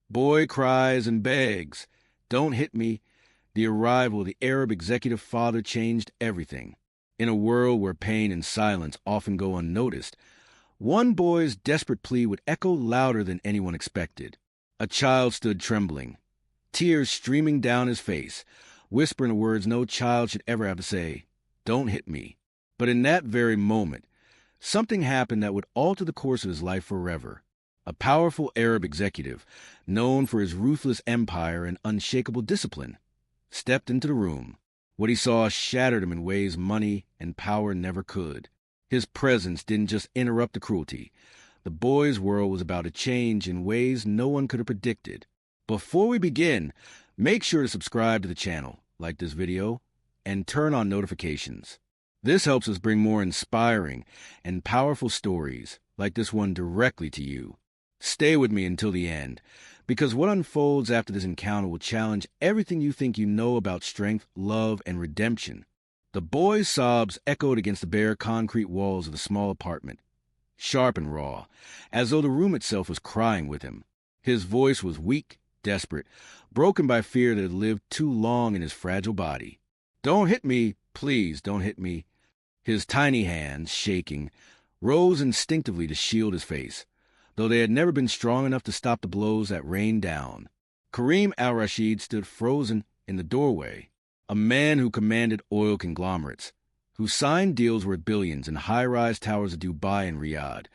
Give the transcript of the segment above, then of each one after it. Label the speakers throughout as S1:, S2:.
S1: Boy cries and begs, "Don't hit me." The arrival of the Arab executive father changed everything. In a world where pain and silence often go unnoticed, one boy's desperate plea would echo louder than anyone expected. A child stood trembling, tears streaming down his face, whispering the words no child should ever have to say, "Don't hit me." But in that very moment, something happened that would alter the course of his life forever. A powerful Arab executive, known for his ruthless empire and unshakable discipline, stepped into the room. What he saw shattered him in ways money and power never could. His presence didn't just interrupt the cruelty. The boy's world was about to change in ways no one could have predicted. Before we begin, make sure to subscribe to the channel, like this video, and turn on notifications. This helps us bring more inspiring and powerful stories like this one directly to you. Stay with me until the end, because what unfolds after this encounter will challenge everything you think you know about strength, love, and redemption. The boy's sobs echoed against the bare concrete walls of the small apartment, sharp and raw, as though the room itself was crying with him. His voice was weak, desperate, broken by fear that had lived too long in his fragile body. "Don't hit me, please, don't hit me." His tiny hands, shaking, rose instinctively to shield his face, though they had never been strong enough to stop the blows that rained down. Kareem al-Rashid stood frozen in the doorway, a man who commanded oil conglomerates, who signed deals worth billions in high-rise towers of Dubai and Riyadh,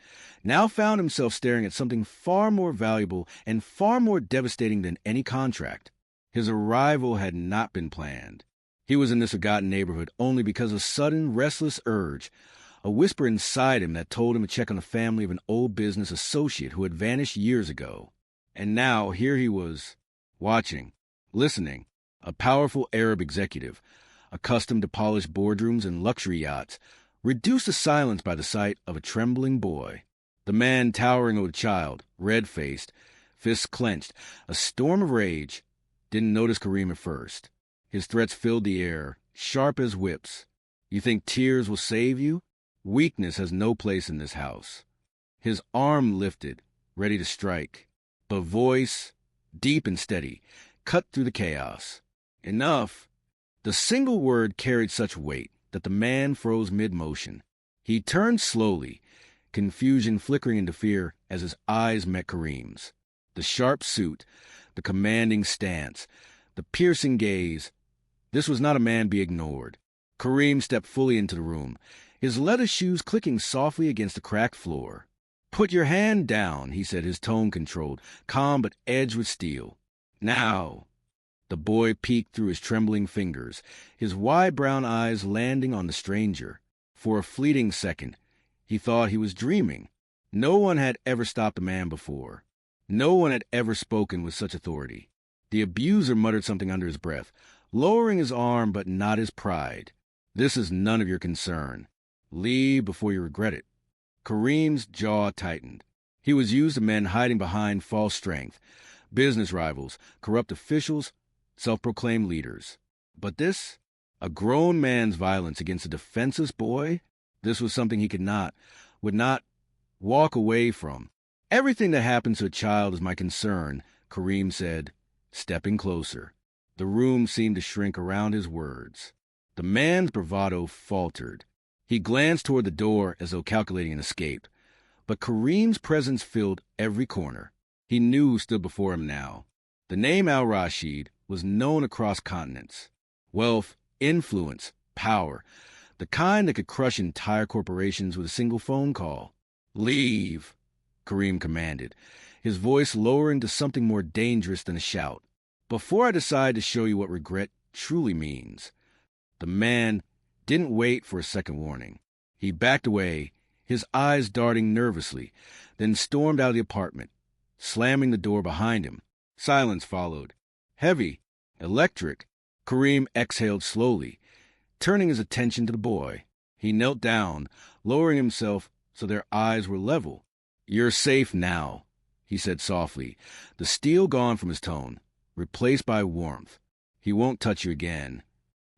S1: now found himself staring at something far more valuable and far more devastating than any contract. His arrival had not been planned. He was in this forgotten neighborhood only because of a sudden, restless urge, a whisper inside him that told him to check on the family of an old business associate who had vanished years ago. And now here he was, watching, listening, a powerful Arab executive, accustomed to polished boardrooms and luxury yachts, reduced to silence by the sight of a trembling boy. The man towering over the child, red-faced, fists clenched, a storm of rage, didn't notice Kareem at first. His threats filled the air, sharp as whips. "You think tears will save you? Weakness has no place in this house." His arm lifted, ready to strike, but voice, deep and steady, cut through the chaos. "Enough." The single word carried such weight that the man froze mid-motion. He turned slowly, confusion flickering into fear as his eyes met Kareem's. The sharp suit, the commanding stance, the piercing gaze. This was not a man to be ignored. Kareem stepped fully into the room, his leather shoes clicking softly against the cracked floor. "Put your hand down," he said, his tone controlled, calm but edged with steel. "Now." The boy peeked through his trembling fingers, his wide brown eyes landing on the stranger. For a fleeting second, he thought he was dreaming. No one had ever stopped a man before. No one had ever spoken with such authority. The abuser muttered something under his breath, lowering his arm but not his pride. "This is none of your concern. Leave before you regret it." Kareem's jaw tightened. He was used to men hiding behind false strength, business rivals, corrupt officials, self-proclaimed leaders. But this, a grown man's violence against a defenseless boy, this was something he would not walk away from. "Everything that happens to a child is my concern," Kareem said, stepping closer. The room seemed to shrink around his words. The man's bravado faltered. He glanced toward the door as though calculating an escape. But Kareem's presence filled every corner. He knew who stood before him now. The name al-Rashid was known across continents. Wealth, influence, power, the kind that could crush entire corporations with a single phone call. "Leave," Kareem commanded, his voice lowering to something more dangerous than a shout. "Before I decide to show you what regret truly means." The man didn't wait for a second warning. He backed away, his eyes darting nervously, then stormed out of the apartment, slamming the door behind him. Silence followed. Heavy, electric. Kareem exhaled slowly, turning his attention to the boy. He knelt down, lowering himself so their eyes were level. "You're safe now," he said softly, the steel gone from his tone, replaced by warmth. "He won't touch you again."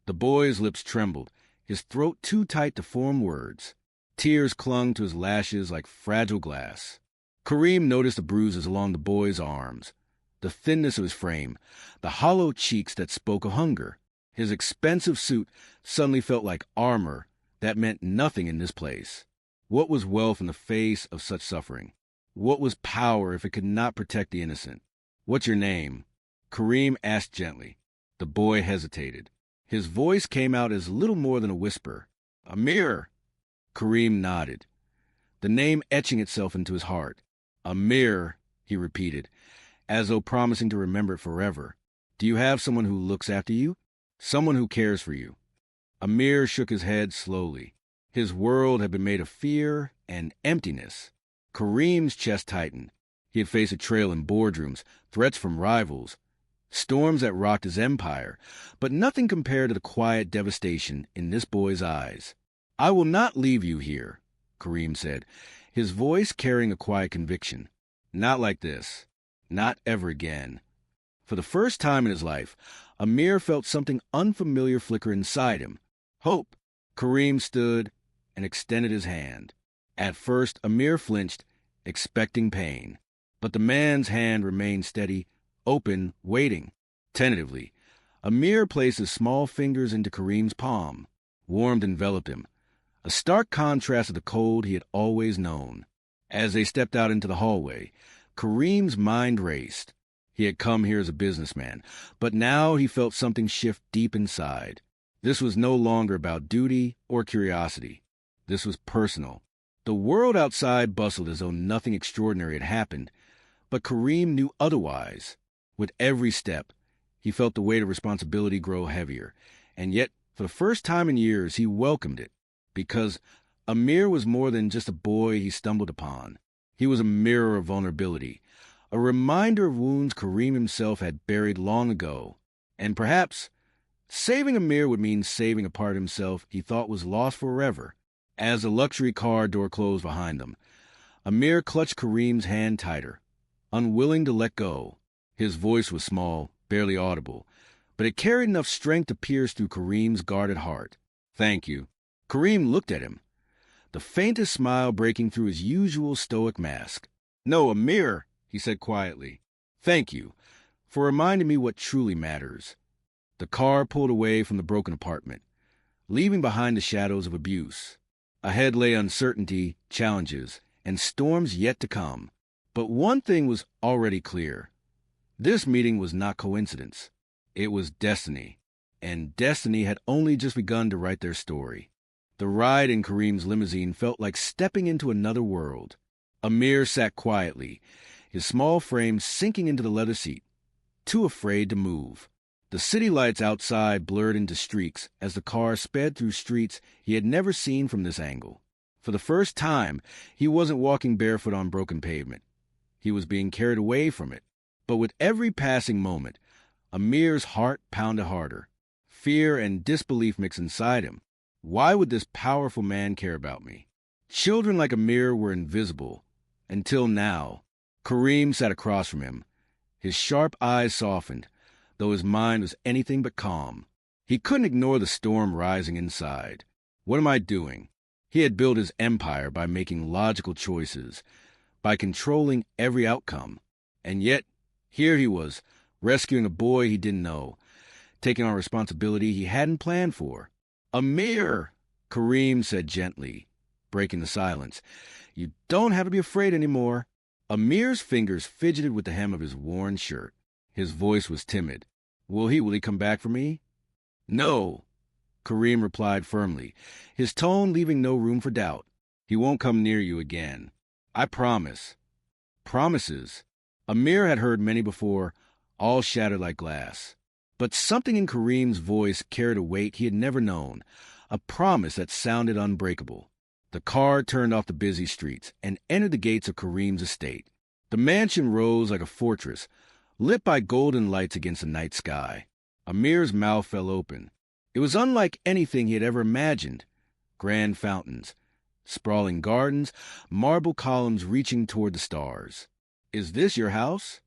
S1: The boy's lips trembled, his throat too tight to form words. Tears clung to his lashes like fragile glass. Kareem noticed the bruises along the boy's arms, the thinness of his frame, the hollow cheeks that spoke of hunger. His expensive suit suddenly felt like armor that meant nothing in this place. What was wealth in the face of such suffering? What was power if it could not protect the innocent? "What's your name?" Kareem asked gently. The boy hesitated. His voice came out as little more than a whisper. "Amir." Kareem nodded, the name etching itself into his heart. "Amir," he repeated, as though promising to remember it forever. "Do you have someone who looks after you? Someone who cares for you?" Amir shook his head slowly. His world had been made of fear and emptiness. Kareem's chest tightened. He had faced a trail in boardrooms, threats from rivals, storms that rocked his empire, but nothing compared to the quiet devastation in this boy's eyes. "I will not leave you here," Kareem said, his voice carrying a quiet conviction. "Not like this. Not ever again." For the first time in his life, Amir felt something unfamiliar flicker inside him. Hope. Kareem stood and extended his hand. At first, Amir flinched, expecting pain. But the man's hand remained steady, open, waiting. Tentatively, Amir placed his small fingers into Kareem's palm. Warmth enveloped him, a stark contrast to the cold he had always known. As they stepped out into the hallway, Kareem's mind raced. He had come here as a businessman, but now he felt something shift deep inside. This was no longer about duty or curiosity. This was personal. The world outside bustled as though nothing extraordinary had happened, but Kareem knew otherwise. With every step, he felt the weight of responsibility grow heavier, and yet, for the first time in years, he welcomed it, because Amir was more than just a boy he stumbled upon. He was a mirror of vulnerability, a reminder of wounds Kareem himself had buried long ago. And perhaps saving Amir would mean saving a part of himself he thought was lost forever. As the luxury car door closed behind them, Amir clutched Kareem's hand tighter, unwilling to let go. His voice was small, barely audible, but it carried enough strength to pierce through Kareem's guarded heart. "Thank you." Kareem looked at him, the faintest smile breaking through his usual stoic mask. "No, Amir," he said quietly. "Thank you for reminding me what truly matters." The car pulled away from the broken apartment, leaving behind the shadows of abuse. Ahead lay uncertainty, challenges, and storms yet to come. But one thing was already clear. This meeting was not coincidence. It was destiny. And destiny had only just begun to write their story. The ride in Kareem's limousine felt like stepping into another world. Amir sat quietly, his small frame sinking into the leather seat, too afraid to move. The city lights outside blurred into streaks as the car sped through streets he had never seen from this angle. For the first time, he wasn't walking barefoot on broken pavement. He was being carried away from it. But with every passing moment, Amir's heart pounded harder. Fear and disbelief mixed inside him. Why would this powerful man care about me? Children like Amir were invisible. Until now. Kareem sat across from him. His sharp eyes softened, though his mind was anything but calm. He couldn't ignore the storm rising inside. What am I doing? He had built his empire by making logical choices, by controlling every outcome. And yet, here he was, rescuing a boy he didn't know, taking on responsibility he hadn't planned for. "Amir," Kareem said gently, breaking the silence. "You don't have to be afraid anymore." Amir's fingers fidgeted with the hem of his worn shirt. His voice was timid. Will he come back for me?" "No," Kareem replied firmly, his tone leaving no room for doubt. "He won't come near you again. I promise." Promises. Amir had heard many before, all shattered like glass. But something in Kareem's voice carried a weight he had never known, a promise that sounded unbreakable. The car turned off the busy streets and entered the gates of Kareem's estate. The mansion rose like a fortress, lit by golden lights against the night sky. Amir's mouth fell open. It was unlike anything he had ever imagined. Grand fountains, sprawling gardens, marble columns reaching toward the stars. "Is this your house?"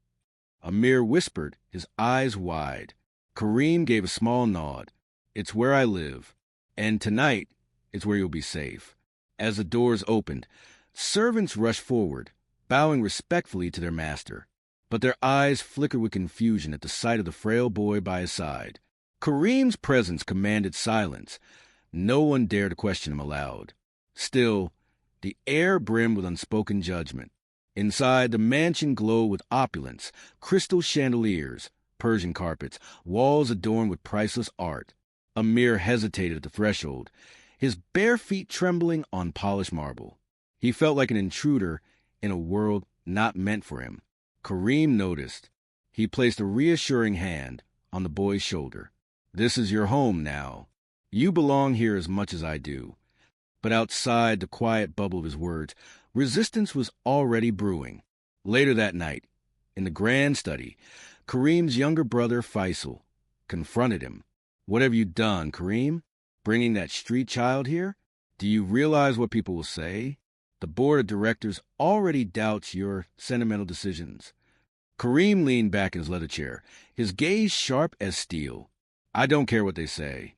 S1: Amir whispered, his eyes wide. Kareem gave a small nod. "It's where I live. And tonight, it's where you'll be safe." As the doors opened, servants rushed forward, bowing respectfully to their master. but their eyes flickered with confusion at the sight of the frail boy by his side. Kareem's presence commanded silence. No one dared to question him aloud. Still, the air brimmed with unspoken judgment. Inside, the mansion glowed with opulence, crystal chandeliers, Persian carpets, walls adorned with priceless art. Amir hesitated at the threshold, his bare feet trembling on polished marble. He felt like an intruder in a world not meant for him. Kareem noticed. He placed a reassuring hand on the boy's shoulder. "This is your home now. You belong here as much as I do." But outside the quiet bubble of his words, resistance was already brewing. Later that night, in the grand study, Kareem's younger brother, Faisal, confronted him. "What have you done, Kareem? Bringing that street child here? Do you realize what people will say? The board of directors already doubts your sentimental decisions." Kareem leaned back in his leather chair, his gaze sharp as steel. "I don't care what they say."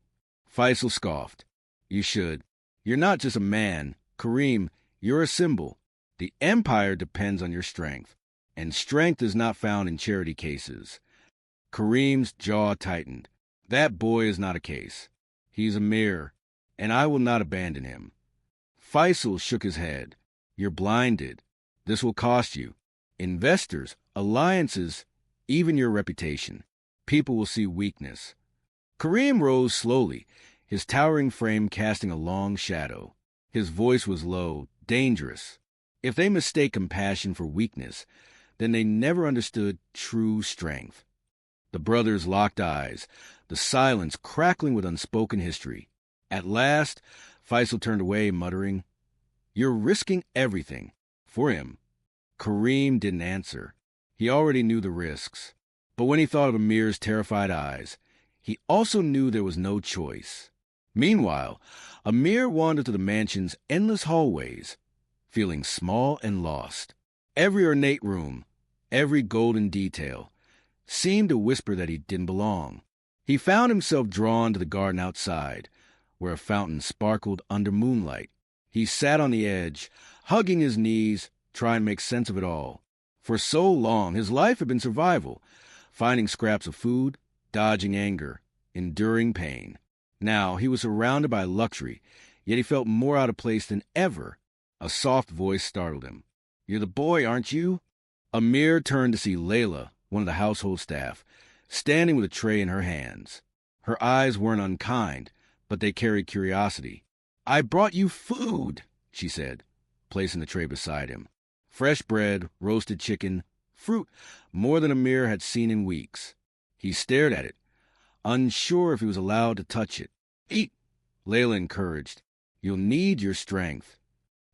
S1: Faisal scoffed. "You should. You're not just a man. Kareem, you're a symbol. The empire depends on your strength, and strength is not found in charity cases." Kareem's jaw tightened. "That boy is not a case. He's a mirror, and I will not abandon him." Faisal shook his head. "You're blinded. This will cost you. Investors, alliances, even your reputation. People will see weakness." Kareem rose slowly, his towering frame casting a long shadow. His voice was low, dangerous. If they mistake compassion for weakness, then they never understood true strength. The brothers locked eyes, the silence crackling with unspoken history. At last, Faisal turned away, muttering, "You're risking everything. For him." Kareem didn't answer. He already knew the risks. But when he thought of Amir's terrified eyes, he also knew there was no choice. Meanwhile, Amir wandered through the mansion's endless hallways, feeling small and lost. Every ornate room, every golden detail, seemed to whisper that he didn't belong. He found himself drawn to the garden outside, where a fountain sparkled under moonlight. He sat on the edge, hugging his knees, trying to make sense of it all. For so long, his life had been survival, finding scraps of food, dodging anger, enduring pain. Now he was surrounded by luxury, yet he felt more out of place than ever. A soft voice startled him. "You're the boy, aren't you?" Amir turned to see Layla, one of the household staff, standing with a tray in her hands. Her eyes weren't unkind, but they carried curiosity. "I brought you food," she said, placing the tray beside him. Fresh bread, roasted chicken, fruit, more than Amir had seen in weeks. He stared at it, unsure if he was allowed to touch it. "Eat," Layla encouraged. "You'll need your strength."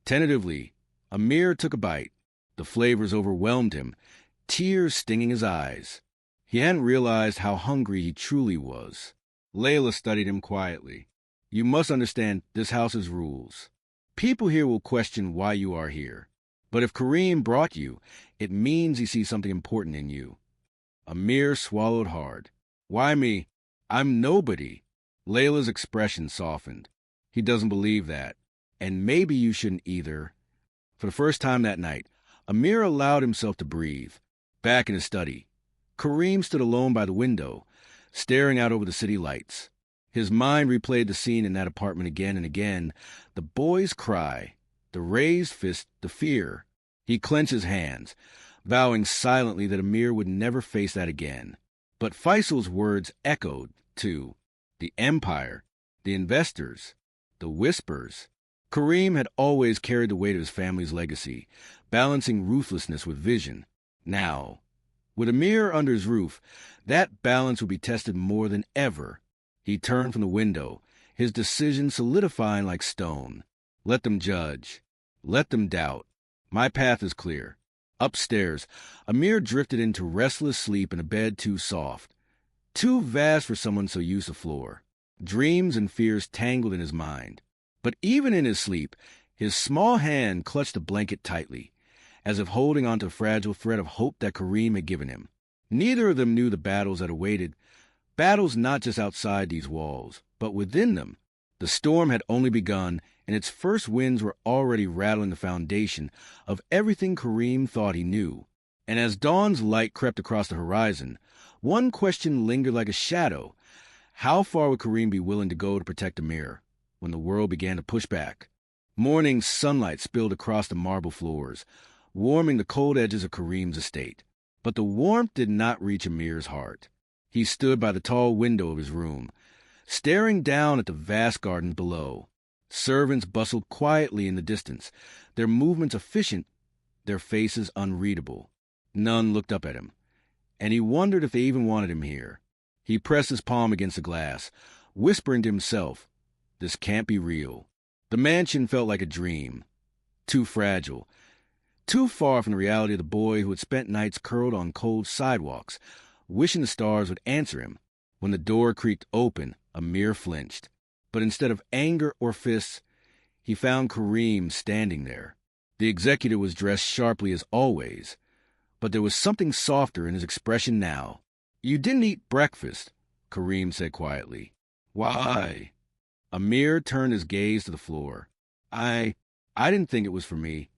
S1: Tentatively, Amir took a bite. The flavors overwhelmed him, tears stinging his eyes. He hadn't realized how hungry he truly was. Layla studied him quietly. "You must understand this house's rules. People here will question why you are here. But if Kareem brought you, it means he sees something important in you." Amir swallowed hard. "Why me? I'm nobody." Layla's expression softened. "He doesn't believe that. And maybe you shouldn't either." For the first time that night, Amir allowed himself to breathe. Back in his study, Kareem stood alone by the window, staring out over the city lights. His mind replayed the scene in that apartment again and again, the boy's cry, the raised fist, the fear. He clenched his hands, vowing silently that Amir would never face that again. But Faisal's words echoed, too. The empire, the investors, the whispers. Kareem had always carried the weight of his family's legacy, balancing ruthlessness with vision. Now, with Amir under his roof, that balance would be tested more than ever. He turned from the window, his decision solidifying like stone. Let them judge. Let them doubt. My path is clear. Upstairs, Amir drifted into restless sleep in a bed too soft, too vast for someone so used to floor. Dreams and fears tangled in his mind. But even in his sleep, his small hand clutched the blanket tightly, as if holding onto a fragile thread of hope that Kareem had given him. Neither of them knew the battles that awaited, battles not just outside these walls, but within them. The storm had only begun, and its first winds were already rattling the foundation of everything Kareem thought he knew. And as dawn's light crept across the horizon, one question lingered like a shadow. How far would Kareem be willing to go to protect Amir when the world began to push back? Morning sunlight spilled across the marble floors, warming the cold edges of Kareem's estate. But the warmth did not reach Amir's heart. He stood by the tall window of his room, staring down at the vast garden below. Servants bustled quietly in the distance, their movements efficient, their faces unreadable. None looked up at him, and he wondered if they even wanted him here. He pressed his palm against the glass, whispering to himself, "This can't be real." The mansion felt like a dream, too fragile, too far from the reality of the boy who had spent nights curled on cold sidewalks, wishing the stars would answer him. When the door creaked open, Amir flinched. But instead of anger or fists, he found Kareem standing there. The executive was dressed sharply as always, but there was something softer in his expression now. "You didn't eat breakfast," Kareem said quietly. "Why?" Amir turned his gaze to the floor. I didn't think it was for me."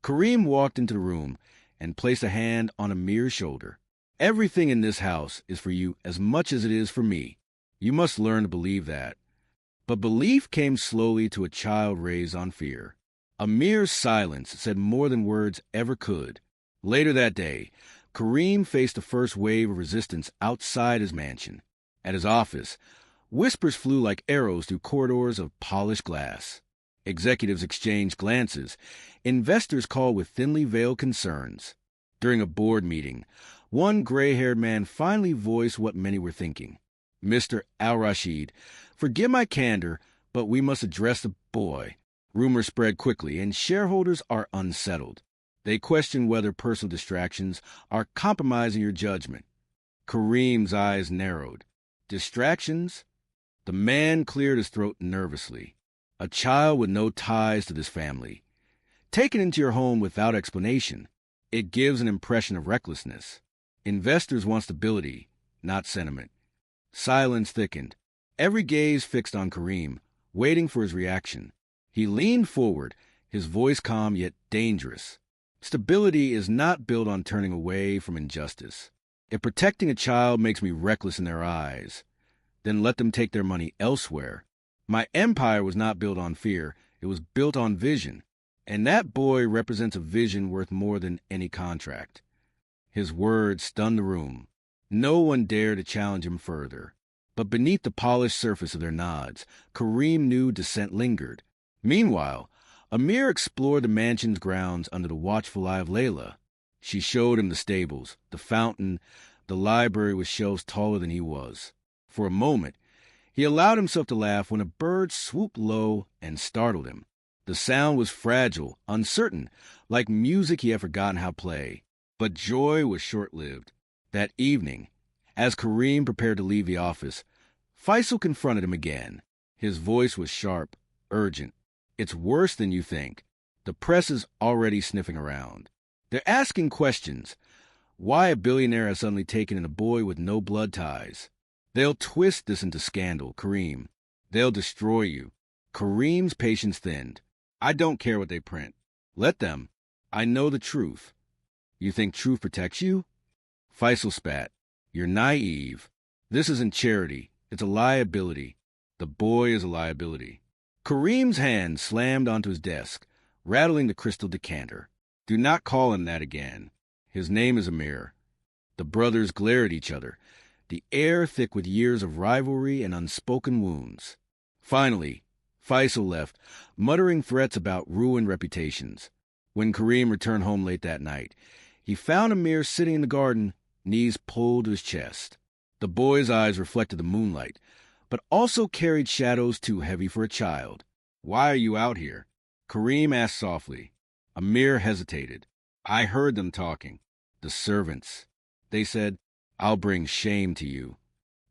S1: Kareem walked into the room and placed a hand on Amir's shoulder. "Everything in this house is for you as much as it is for me. You must learn to believe that." But belief came slowly to a child raised on fear. Amir's silence said more than words ever could. Later that day, Kareem faced the first wave of resistance outside his mansion. At his office, whispers flew like arrows through corridors of polished glass. Executives exchanged glances. Investors called with thinly veiled concerns. During a board meeting, one gray-haired man finally voiced what many were thinking. "Mr. Al-Rashid, forgive my candor, but we must address the boy." Rumors spread quickly, and shareholders are unsettled. They question whether personal distractions are compromising your judgment. Kareem's eyes narrowed. Distractions? The man cleared his throat nervously. A child with no ties to this family. Taken into your home without explanation. It gives an impression of recklessness. Investors want stability, not sentiment. Silence thickened. Every gaze fixed on Kareem, waiting for his reaction. He leaned forward, his voice calm yet dangerous. Stability is not built on turning away from injustice. If protecting a child makes me reckless in their eyes, then let them take their money elsewhere. My empire was not built on fear. It was built on vision. And that boy represents a vision worth more than any contract. His words stunned the room. No one dared to challenge him further. But beneath the polished surface of their nods, Kareem knew dissent lingered. Meanwhile, Amir explored the mansion's grounds under the watchful eye of Layla. She showed him the stables, the fountain, the library with shelves taller than he was. For a moment, he allowed himself to laugh when a bird swooped low and startled him. The sound was fragile, uncertain, like music he had forgotten how to play. But joy was short-lived. That evening, as Kareem prepared to leave the office, Faisal confronted him again. His voice was sharp, urgent. "It's worse than you think. The press is already sniffing around. They're asking questions. Why a billionaire has suddenly taken in a boy with no blood ties. They'll twist this into scandal, Kareem. They'll destroy you." Kareem's patience thinned. "I don't care what they print. Let them. I know the truth." "You think truth protects you?" Faisal spat. "You're naive. This isn't charity. It's a liability. The boy is a liability." Kareem's hand slammed onto his desk, rattling the crystal decanter. "Do not call him that again. His name is Amir." The brothers glared at each other, the air thick with years of rivalry and unspoken wounds. Finally, Faisal left, muttering threats about ruined reputations. When Kareem returned home late that night, he found Amir sitting in the garden, knees pulled to his chest. The boy's eyes reflected the moonlight, but also carried shadows too heavy for a child. "Why are you out here?" Kareem asked softly. Amir hesitated. "I heard them talking. The servants. They said, 'I'll bring shame to you.'"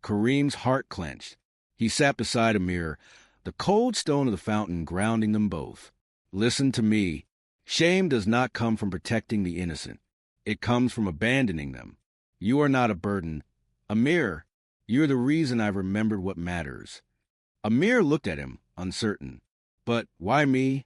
S1: Kareem's heart clenched. He sat beside Amir, the cold stone of the fountain grounding them both. "Listen to me. Shame does not come from protecting the innocent. It comes from abandoning them. You are not a burden. Amir, you're the reason I've remembered what matters." Amir looked at him, uncertain. "But why me?"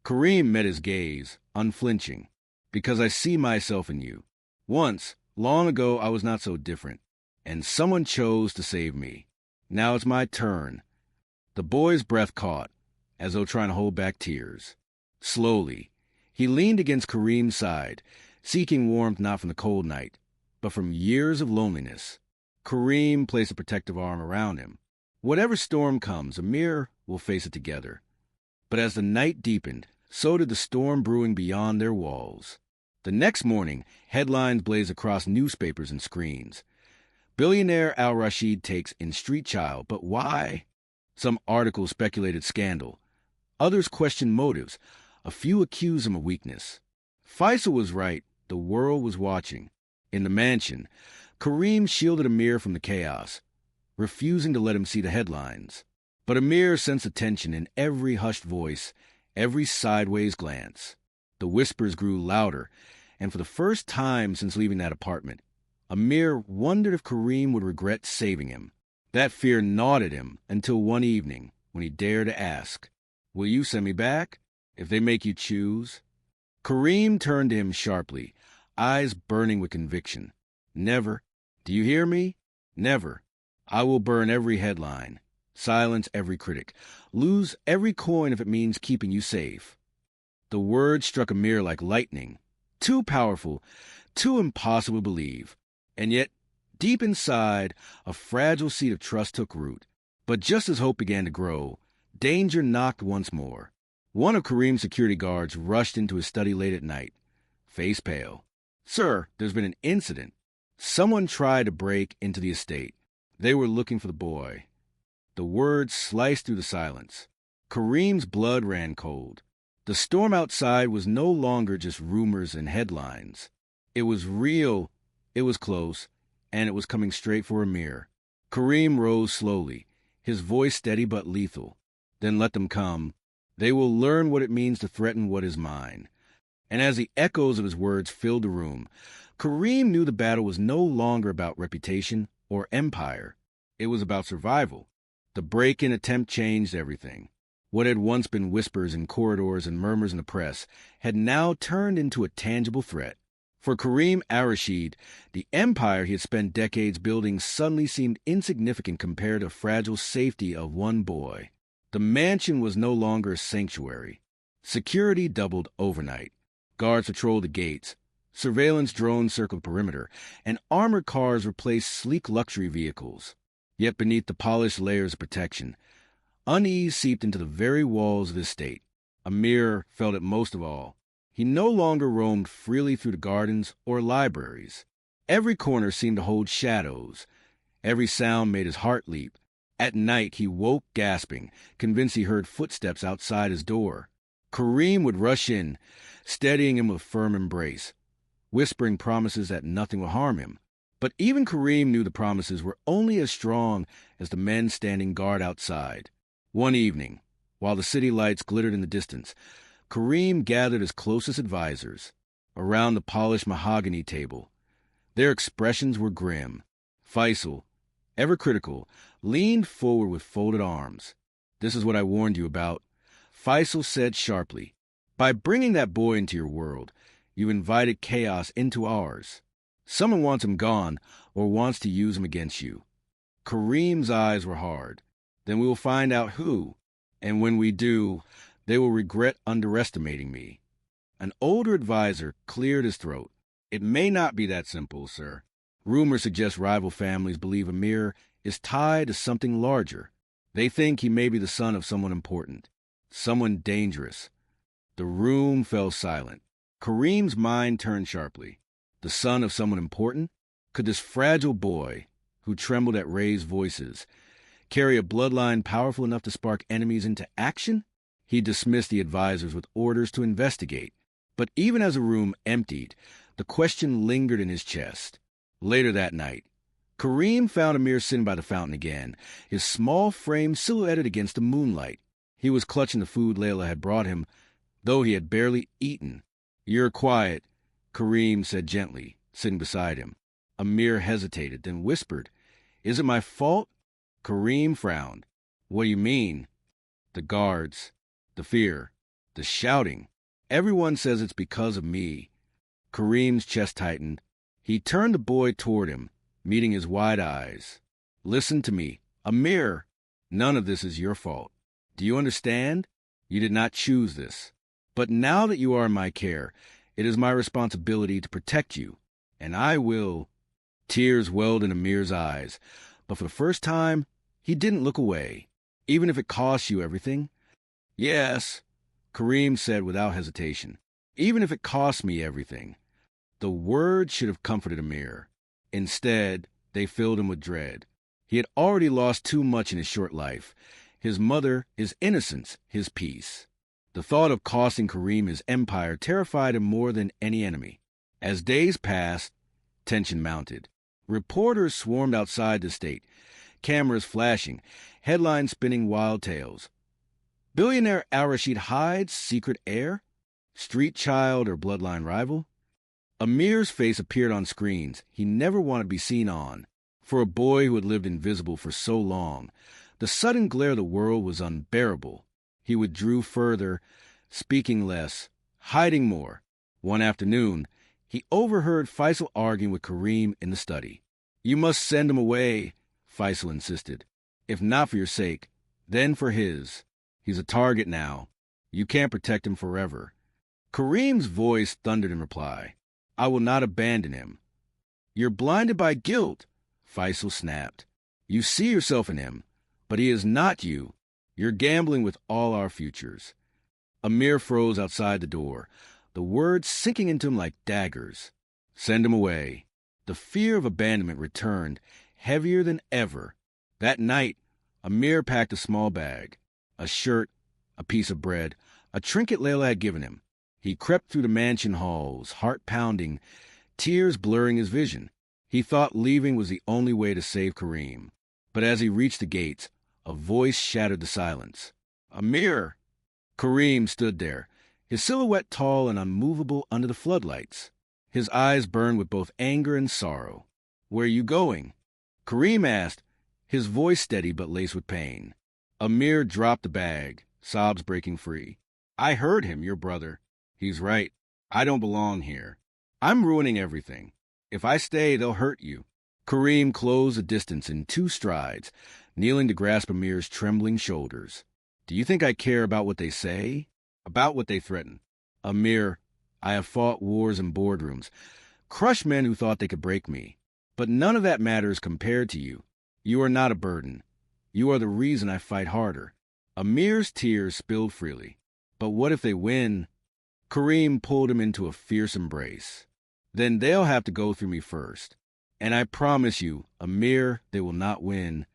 S1: Kareem met his gaze, unflinching. "Because I see myself in you. Once, long ago, I was not so different, and someone chose to save me. Now it's my turn. The boy's breath caught, as though trying to hold back tears. Slowly, he leaned against Kareem's side, seeking warmth not from the cold night, but from years of loneliness. Kareem placed a protective arm around him. Whatever storm comes, Amir will face it together. But as the night deepened, so did the storm brewing beyond their walls. The next morning, headlines blazed across newspapers and screens. Billionaire Al-Rashid takes in street child, but why? Some articles speculated scandal. Others questioned motives. A few accused him of weakness. Faisal was right. The world was watching. In the mansion, Kareem shielded Amir from the chaos, refusing to let him see the headlines. But Amir sensed the tension in every hushed voice, every sideways glance. The whispers grew louder, and for the first time since leaving that apartment, Amir wondered if Kareem would regret saving him. That fear gnawed at him until one evening when he dared to ask, "Will you send me back if they make you choose?" Kareem turned to him sharply, eyes burning with conviction. "Never. Do you hear me? Never. I will burn every headline, silence every critic, lose every coin if it means keeping you safe." The words struck Amir like lightning, too powerful, too impossible to believe. And yet, deep inside, a fragile seed of trust took root. But just as hope began to grow, danger knocked once more. One of Kareem's security guards rushed into his study late at night, face pale. "Sir, there's been an incident. Someone tried to break into the estate. They were looking for the boy." The words sliced through the silence. Kareem's blood ran cold. The storm outside was no longer just rumors and headlines. It was real, it was close, and it was coming straight for Amir. Kareem rose slowly, his voice steady but lethal. "Then let them come. They will learn what it means to threaten what is mine." And as the echoes of his words filled the room, Kareem knew the battle was no longer about reputation or empire. It was about survival. The break-in attempt changed everything. What had once been whispers in corridors and murmurs in the press had now turned into a tangible threat. For Kareem Al-Rashid, the empire he had spent decades building suddenly seemed insignificant compared to the fragile safety of one boy. The mansion was no longer a sanctuary. Security doubled overnight. Guards patrolled the gates. Surveillance drones circled the perimeter, and armored cars replaced sleek luxury vehicles. Yet beneath the polished layers of protection, unease seeped into the very walls of his state. Amir felt it most of all. He no longer roamed freely through the gardens or libraries. Every corner seemed to hold shadows. Every sound made his heart leap. At night he woke gasping, convinced he heard footsteps outside his door. Kareem would rush in, steadying him with a firm embrace, whispering promises that nothing would harm him. But even Kareem knew the promises were only as strong as the men standing guard outside. One evening, while the city lights glittered in the distance, Kareem gathered his closest advisors around the polished mahogany table. Their expressions were grim. Faisal, ever critical, leaned forward with folded arms. "This is what I warned you about," Faisal said sharply. "By bringing that boy into your world, you invited chaos into ours. Someone wants him gone or wants to use him against you." Kareem's eyes were hard. "Then we will find out who, and when we do, they will regret underestimating me." An older advisor cleared his throat. "It may not be that simple, sir. Rumors suggest rival families believe Amir is tied to something larger. They think he may be the son of someone important, someone dangerous." The room fell silent. Kareem's mind turned sharply. The son of someone important? Could this fragile boy, who trembled at raised voices, carry a bloodline powerful enough to spark enemies into action? He dismissed the advisors with orders to investigate. But even as the room emptied, the question lingered in his chest. Later that night, Kareem found Amir sitting by the fountain again, his small frame silhouetted against the moonlight. He was clutching the food Layla had brought him, though he had barely eaten. "You're quiet," Kareem said gently, sitting beside him. Amir hesitated, then whispered, "Is it my fault?" Kareem frowned. "What do you mean?" "The guards, the fear, the shouting. Everyone says it's because of me." Kareem's chest tightened. He turned the boy toward him, meeting his wide eyes. Listen to me, Amir. None of this is your fault. Do you understand? You did not choose this. But now that you are in my care, it is my responsibility to protect you. And I will. Tears welled in Amir's eyes, but for the first time, he didn't look away, even if it cost you everything. Yes, Kareem said without hesitation, even if it cost me everything. The words should have comforted Amir. Instead, they filled him with dread. He had already lost too much in his short life. His mother, his innocence, his peace. The thought of costing Kareem his empire terrified him more than any enemy. As days passed, tension mounted. Reporters swarmed outside the state, cameras flashing, headlines spinning wild tales. Billionaire Al-Rashid Hyde's secret heir? Street child or bloodline rival? Amir's face appeared on screens he never wanted to be seen on. For a boy who had lived invisible for so long, the sudden glare of the world was unbearable. He withdrew further, speaking less, hiding more. One afternoon, he overheard Faisal arguing with Kareem in the study. You must send him away, Faisal insisted. If not for your sake, then for his. He's a target now. You can't protect him forever. Kareem's voice thundered in reply. I will not abandon him. You're blinded by guilt, Faisal snapped. You see yourself in him, but he is not you. You're gambling with all our futures. Amir froze outside the door, the words sinking into him like daggers. Send him away. The fear of abandonment returned, heavier than ever. That night, Amir packed a small bag, a shirt, a piece of bread, a trinket Layla had given him. He crept through the mansion halls, heart pounding, tears blurring his vision. He thought leaving was the only way to save Kareem. But as he reached the gates, a voice shattered the silence. Amir! Kareem stood there, his silhouette tall and unmovable under the floodlights. His eyes burned with both anger and sorrow. Where are you going? Kareem asked, his voice steady but laced with pain. Amir dropped the bag, sobs breaking free. I heard him, your brother. He's right. I don't belong here. I'm ruining everything. If I stay, they'll hurt you. Kareem closed the distance in 2 strides, kneeling to grasp Amir's trembling shoulders. Do you think I care about what they say? About what they threaten? Amir, I have fought wars in boardrooms, crushed men who thought they could break me. But none of that matters compared to you. You are not a burden. You are the reason I fight harder. Amir's tears spilled freely. But what if they win? Kareem pulled him into a fierce embrace. Then they'll have to go through me first. And I promise you, Amir, they will not win.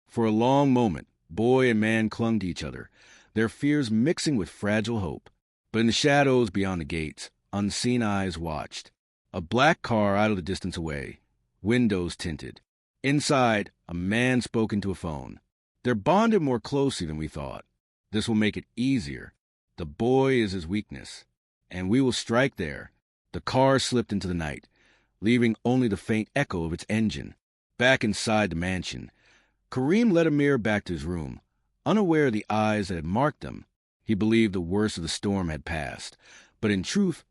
S1: For a long moment, boy and man clung to each other, their fears mixing with fragile hope. But in the shadows beyond the gates, unseen eyes watched. A black car idled a distance away, windows tinted. Inside, a man spoke into a phone. They're bonded more closely than we thought. This will make it easier. The boy is his weakness. And we will strike there. The car slipped into the night, leaving only the faint echo of its engine. Back inside the mansion, Kareem led Amir back to his room, unaware of the eyes that had marked them. He believed the worst of the storm had passed, but in truth,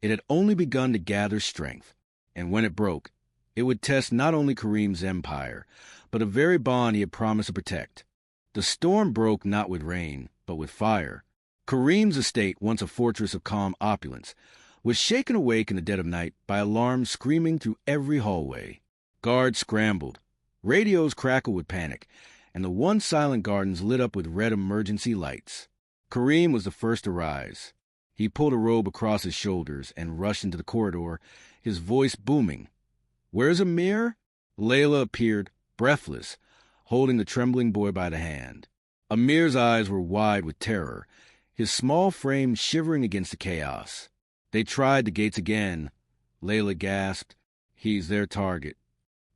S1: it had only begun to gather strength. And when it broke, it would test not only Kareem's empire, but the very bond he had promised to protect. The storm broke not with rain, but with fire. Kareem's estate, once a fortress of calm opulence, was shaken awake in the dead of night by alarms screaming through every hallway. Guards scrambled, radios crackled with panic, and the once silent gardens lit up with red emergency lights. Kareem was the first to rise. He pulled a robe across his shoulders and rushed into the corridor, his voice booming. Where's Amir? Layla appeared, breathless, holding the trembling boy by the hand. Amir's eyes were wide with terror, his small frame shivering against the chaos. They tried the gates again. Layla gasped. He's their target.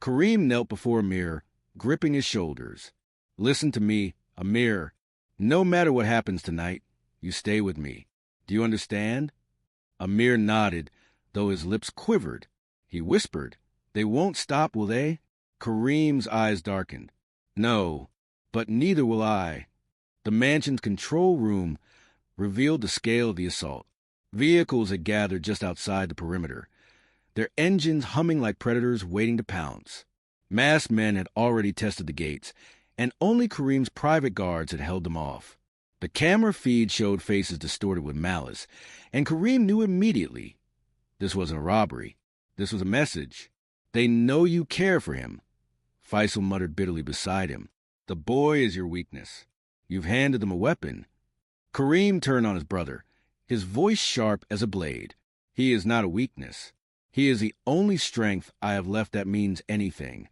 S1: Kareem knelt before Amir, gripping his shoulders. Listen to me, Amir. No matter what happens tonight, you stay with me. Do you understand? Amir nodded, though his lips quivered. He whispered, They won't stop, will they? Kareem's eyes darkened. No, but neither will I. The mansion's control room revealed the scale of the assault. Vehicles had gathered just outside the perimeter. their engines humming like predators waiting to pounce. Masked men had already tested the gates, and only Kareem's private guards had held them off. The camera feed showed faces distorted with malice, and Kareem knew immediately. This wasn't a robbery. This was a message. They know you care for him. Faisal muttered bitterly beside him. The boy is your weakness. You've handed them a weapon. Kareem turned on his brother, his voice sharp as a blade. He is not a weakness. He is the only strength I have left that means anything.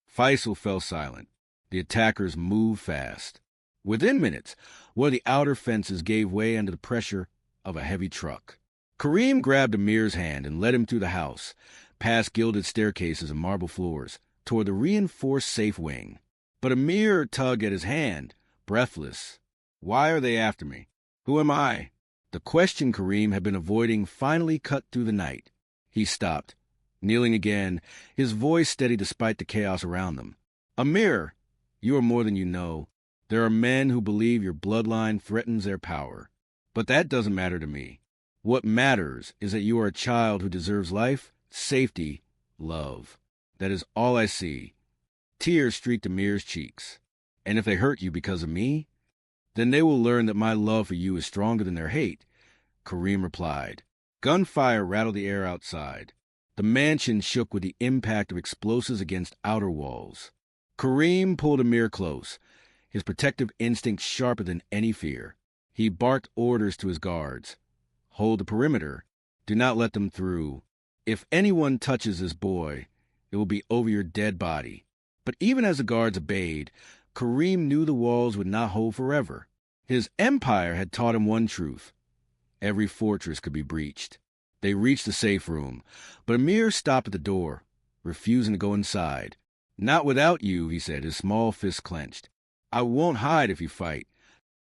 S1: Faisal fell silent. The attackers moved fast. Within minutes, one of the outer fences gave way under the pressure of a heavy truck. Kareem grabbed Amir's hand and led him through the house, past gilded staircases and marble floors, toward the reinforced safe wing. But Amir tugged at his hand, breathless. Why are they after me? Who am I? The question Kareem had been avoiding finally cut through the night. He stopped, kneeling again, his voice steady despite the chaos around them. Amir, you are more than you know. There are men who believe your bloodline threatens their power. But that doesn't matter to me. What matters is that you are a child who deserves life, safety, love. That is all I see. Tears streaked Amir's cheeks. And if they hurt you because of me, then they will learn that my love for you is stronger than their hate, Kareem replied. Gunfire rattled the air outside. The mansion shook with the impact of explosives against outer walls. Kareem pulled Amir close, his protective instinct sharper than any fear. He barked orders to his guards. Hold the perimeter. Do not let them through. If anyone touches this boy, it will be over your dead body. But even as the guards obeyed, Kareem knew the walls would not hold forever. His empire had taught him one truth. Every fortress could be breached. They reached the safe room, but Amir stopped at the door, refusing to go inside. Not without you, he said, his small fist clenched. I won't hide if you fight.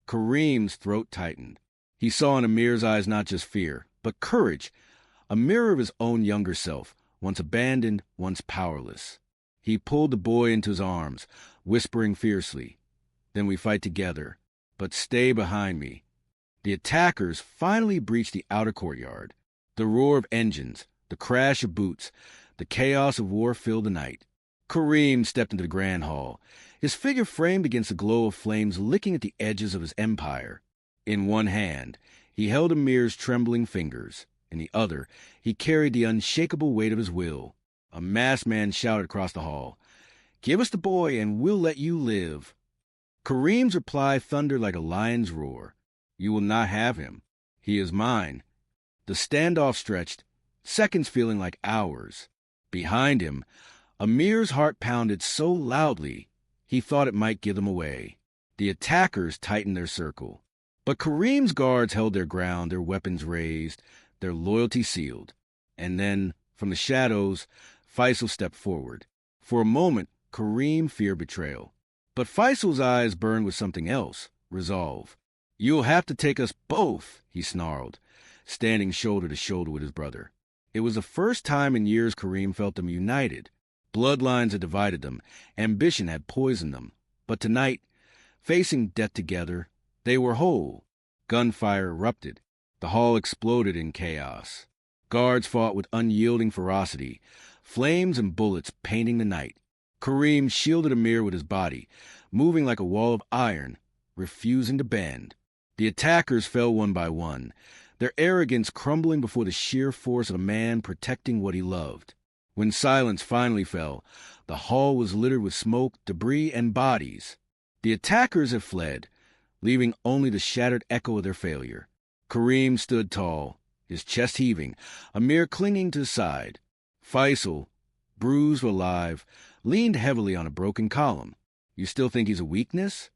S1: Kareem's throat tightened. He saw in Amir's eyes not just fear, but courage, a mirror of his own younger self, once abandoned, once powerless. He pulled the boy into his arms, whispering fiercely, Then we fight together, but stay behind me. The attackers finally breached the outer courtyard. The roar of engines, the crash of boots, the chaos of war filled the night. Kareem stepped into the grand hall, his figure framed against the glow of flames licking at the edges of his empire. In one hand, he held Amir's trembling fingers. In the other, he carried the unshakable weight of his will. A masked man shouted across the hall, Give us the boy and we'll let you live. Kareem's reply thundered like a lion's roar. You will not have him. He is mine. The standoff stretched, seconds feeling like hours. Behind him, Amir's heart pounded so loudly he thought it might give them away. The attackers tightened their circle. But Kareem's guards held their ground, their weapons raised, their loyalty sealed. And then, from the shadows, Faisal stepped forward. For a moment, Kareem feared betrayal. But Faisal's eyes burned with something else, resolve. You'll have to take us both, he snarled, standing shoulder to shoulder with his brother. It was the first time in years Kareem felt them united. Bloodlines had divided them, ambition had poisoned them. But tonight, facing death together, they were whole. Gunfire erupted. The hall exploded in chaos. Guards fought with unyielding ferocity, flames and bullets painting the night. Kareem shielded Amir with his body, moving like a wall of iron, refusing to bend. The attackers fell one by one, their arrogance crumbling before the sheer force of a man protecting what he loved. When silence finally fell, the hall was littered with smoke, debris, and bodies. The attackers had fled, leaving only the shattered echo of their failure. Kareem stood tall, his chest heaving, Amir clinging to his side. Faisal, bruised but alive, leaned heavily on a broken column. You still think he's a weakness?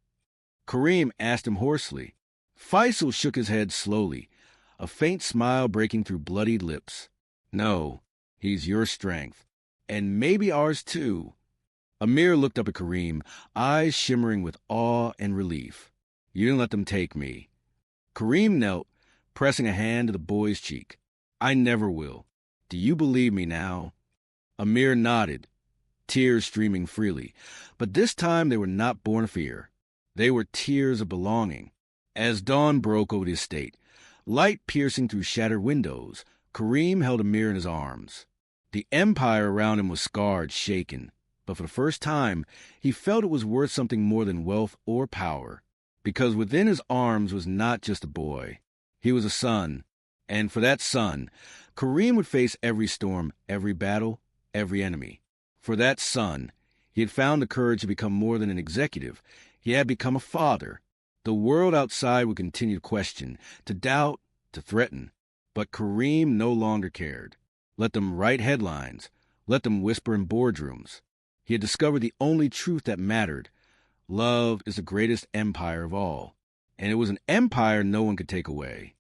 S1: Kareem asked him hoarsely. Faisal shook his head slowly, a faint smile breaking through bloodied lips. No, he's your strength, and maybe ours too. Amir looked up at Kareem, eyes shimmering with awe and relief. You didn't let them take me. Kareem knelt, pressing a hand to the boy's cheek. I never will. Do you believe me now? Amir nodded, tears streaming freely, but this time they were not born of fear. They were tears of belonging. As dawn broke over the estate, light piercing through shattered windows, Kareem held Amir in his arms. The empire around him was scarred, shaken. But for the first time, he felt it was worth something more than wealth or power. Because within his arms was not just a boy. He was a son. And for that son, Kareem would face every storm, every battle, every enemy. For that son, he had found the courage to become more than an executive. He had become a father. The world outside would continue to question, to doubt, to threaten. But Kareem no longer cared. Let them write headlines. Let them whisper in boardrooms. He had discovered the only truth that mattered. Love is the greatest empire of all. And it was an empire no one could take away.